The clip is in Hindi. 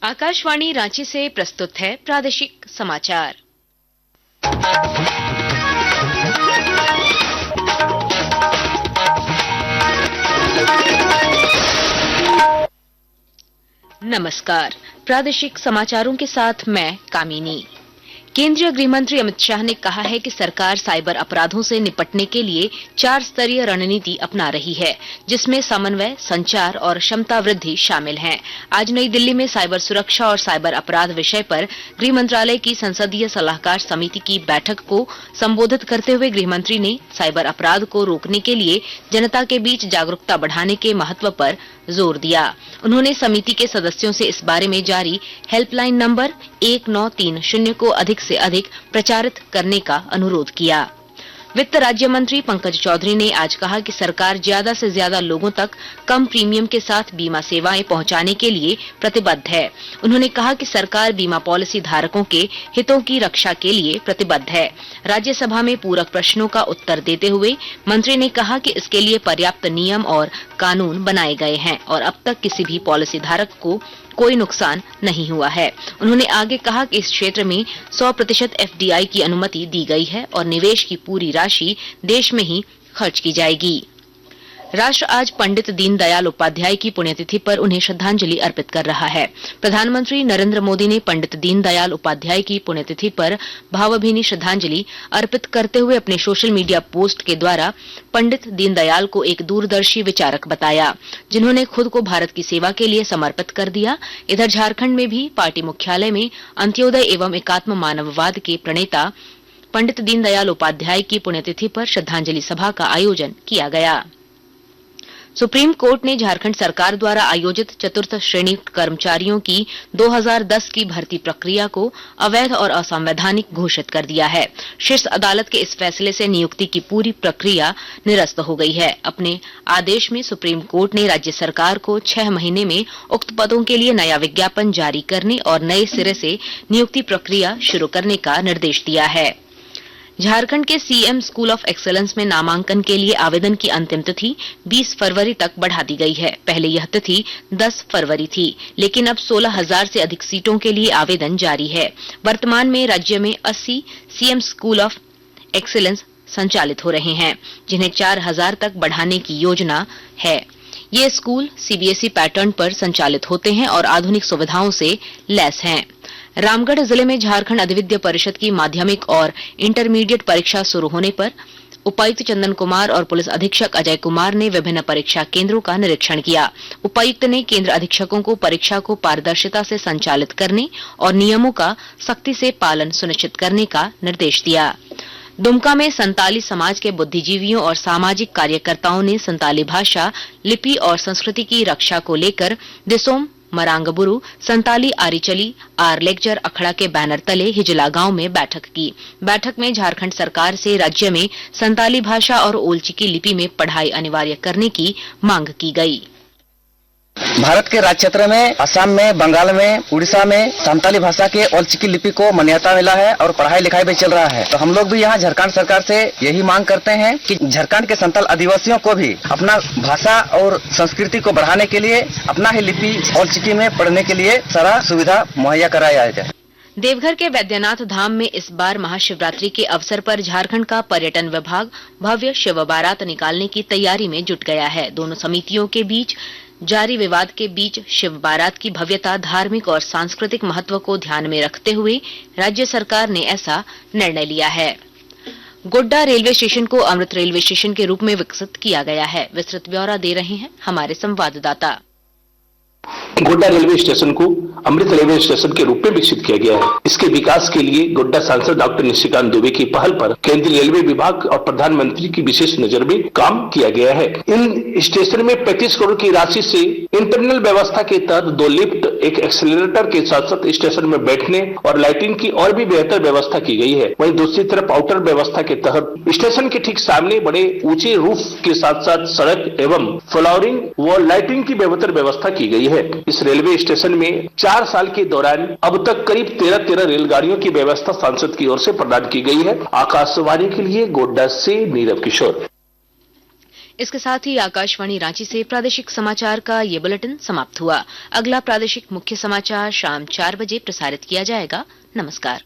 आकाशवाणी रांची से प्रस्तुत है प्रादेशिक समाचार। नमस्कार, प्रादेशिक समाचारों के साथ मैं कामिनी। केंद्रीय गृह मंत्री अमित शाह ने कहा है कि सरकार साइबर अपराधों से निपटने के लिए 4 स्तरीय रणनीति अपना रही है, जिसमें समन्वय, संचार और क्षमता वृद्धि शामिल हैं। आज नई दिल्ली में साइबर सुरक्षा और साइबर अपराध विषय पर गृह मंत्रालय की संसदीय सलाहकार समिति की बैठक को संबोधित करते हुए गृह मंत्री ने साइबर अपराध को रोकने के लिए जनता के बीच जागरूकता बढ़ाने के महत्व पर जोर दिया। उन्होंने समिति के सदस्यों से इस बारे में जारी हेल्पलाइन नंबर 1930 को अधिक से अधिक प्रचारित करने का अनुरोध किया। वित्त राज्य मंत्री पंकज चौधरी ने आज कहा कि सरकार ज्यादा से ज्यादा लोगों तक कम प्रीमियम के साथ बीमा सेवाएं पहुंचाने के लिए प्रतिबद्ध है। उन्होंने कहा कि सरकार बीमा पॉलिसी धारकों के हितों की रक्षा के लिए प्रतिबद्ध है। राज्यसभा में पूरक प्रश्नों का उत्तर देते हुए मंत्री ने कहा कि इसके लिए पर्याप्त नियम और कानून बनाए गए हैं और अब तक किसी भी पॉलिसी धारक को कोई नुकसान नहीं हुआ है। उन्होंने आगे कहा कि इस क्षेत्र में 100% एफडीआई की अनुमति दी गई है और निवेश की पूरी राशि देश में ही खर्च की जाएगी। राष्ट्र आज पंडित दीनदयाल उपाध्याय की पुण्यतिथि पर उन्हें श्रद्धांजलि अर्पित कर रहा है। प्रधानमंत्री नरेंद्र मोदी ने पंडित दीनदयाल उपाध्याय की पुण्यतिथि पर भावभीनी श्रद्धांजलि अर्पित करते हुए अपने सोशल मीडिया पोस्ट के द्वारा पंडित दीनदयाल को एक दूरदर्शी विचारक बताया, जिन्होंने खुद को भारत की सेवा के लिए समर्पित कर दिया। इधर झारखंड में भी पार्टी मुख्यालय में अंत्योदय एवं एकात्म मानववाद के प्रणेता पंडित दीनदयाल उपाध्याय की पुण्यतिथि पर श्रद्धांजलि सभा का आयोजन किया गया। सुप्रीम कोर्ट ने झारखंड सरकार द्वारा आयोजित चतुर्थ श्रेणी कर्मचारियों की 2010 की भर्ती प्रक्रिया को अवैध और असंवैधानिक घोषित कर दिया है। शीर्ष अदालत के इस फैसले से नियुक्ति की पूरी प्रक्रिया निरस्त हो गई है। अपने आदेश में सुप्रीम कोर्ट ने राज्य सरकार को 6 महीने में उक्त पदों के लिए नया विज्ञापन जारी करने और नए सिरे से नियुक्ति प्रक्रिया शुरू करने का निर्देश दिया है। झारखंड के सीएम स्कूल ऑफ एक्सीलेंस में नामांकन के लिए आवेदन की अंतिम तिथि 20 फरवरी तक बढ़ा दी गई है। पहले यह तिथि 10 फरवरी थी, लेकिन अब 16,000 से अधिक सीटों के लिए आवेदन जारी है। वर्तमान में राज्य में 80 सीएम स्कूल ऑफ एक्सीलेंस संचालित हो रहे हैं, जिन्हें 4,000 तक बढ़ाने की योजना है। ये स्कूल सीबीएसई पैटर्न पर संचालित होते हैं और आधुनिक सुविधाओं से लैस हैं। रामगढ़ जिले में झारखंड अधिविद्य परिषद की माध्यमिक और इंटरमीडिएट परीक्षा शुरू होने पर उपायुक्त चंदन कुमार और पुलिस अधीक्षक अजय कुमार ने विभिन्न परीक्षा केंद्रों का निरीक्षण किया। उपायुक्त ने केंद्र अधीक्षकों को परीक्षा को पारदर्शिता से संचालित करने और नियमों का सख्ती से पालन सुनिश्चित करने का निर्देश दिया। दुमका में संताली समाज के बुद्धिजीवियों और सामाजिक कार्यकर्ताओं ने संताली भाषा, लिपि और संस्कृति की रक्षा को लेकर दिसोम मरांगबुरु संताली आरिचली आर लेक्चर अखड़ा के बैनर तले हिजला गांव में बैठक की। बैठक में झारखंड सरकार से राज्य में संताली भाषा और ओलचिकी लिपि में पढ़ाई अनिवार्य करने की मांग की गई। भारत के राज्य क्षेत्र में असम में, बंगाल में, उड़ीसा में संताली भाषा के ओलचिकी लिपि को मान्यता मिला है और पढ़ाई लिखाई भी चल रहा है। तो हम लोग भी यहाँ झारखंड सरकार से यही मांग करते हैं कि झारखंड के संताल आदिवासियों को भी अपना भाषा और संस्कृति को बढ़ाने के लिए अपना ही लिपि ओलचिकी में पढ़ने के लिए सारा सुविधा मुहैया कराया जाए। देवघर के वैद्यनाथ धाम में इस बार महाशिवरात्रि के अवसर पर झारखंड का पर्यटन विभाग भव्य शिव बारात निकालने की तैयारी में जुट गया है। दोनों समितियों के बीच जारी विवाद के बीच शिव बारात की भव्यता, धार्मिक और सांस्कृतिक महत्व को ध्यान में रखते हुए राज्य सरकार ने ऐसा निर्णय लिया है। गोड्डा रेलवे स्टेशन को अमृत रेलवे स्टेशन के रूप में विकसित किया गया है। विस्तृत ब्यौरा दे रहे हैं हमारे संवाददाता। गोड्डा रेलवे स्टेशन को अमृत रेलवे स्टेशन के रूप में विकसित किया गया है। इसके विकास के लिए गोड्डा सांसद डॉक्टर निशिकांत दुबे की पहल पर केंद्रीय रेलवे विभाग और प्रधानमंत्री की विशेष नजर में काम किया गया है। इन स्टेशन में 35 करोड़ की राशि से इंटरनल व्यवस्था के तहत 2 लिफ्ट, एक एक्सीलरेटर के साथ साथ स्टेशन में बैठने और लाइटिंग की और भी बेहतर व्यवस्था की गई है। वहीं दूसरी तरफ आउटर व्यवस्था के तहत स्टेशन के ठीक सामने बड़े ऊंचे रूफ के साथ साथ सड़क एवं फ्लावरिंग व लाइटिंग की बेहतर व्यवस्था की गई है। इस रेलवे स्टेशन में 4 साल के दौरान अब तक करीब 13 रेलगाड़ियों की व्यवस्था सांसद की ओर से प्रदान की गई है। आकाशवाणी के लिए गोड्डा से नीरव किशोर। इसके साथ ही आकाशवाणी रांची से प्रादेशिक समाचार का ये बुलेटिन समाप्त हुआ। अगला प्रादेशिक मुख्य समाचार शाम 4 बजे प्रसारित किया जाएगा। नमस्कार।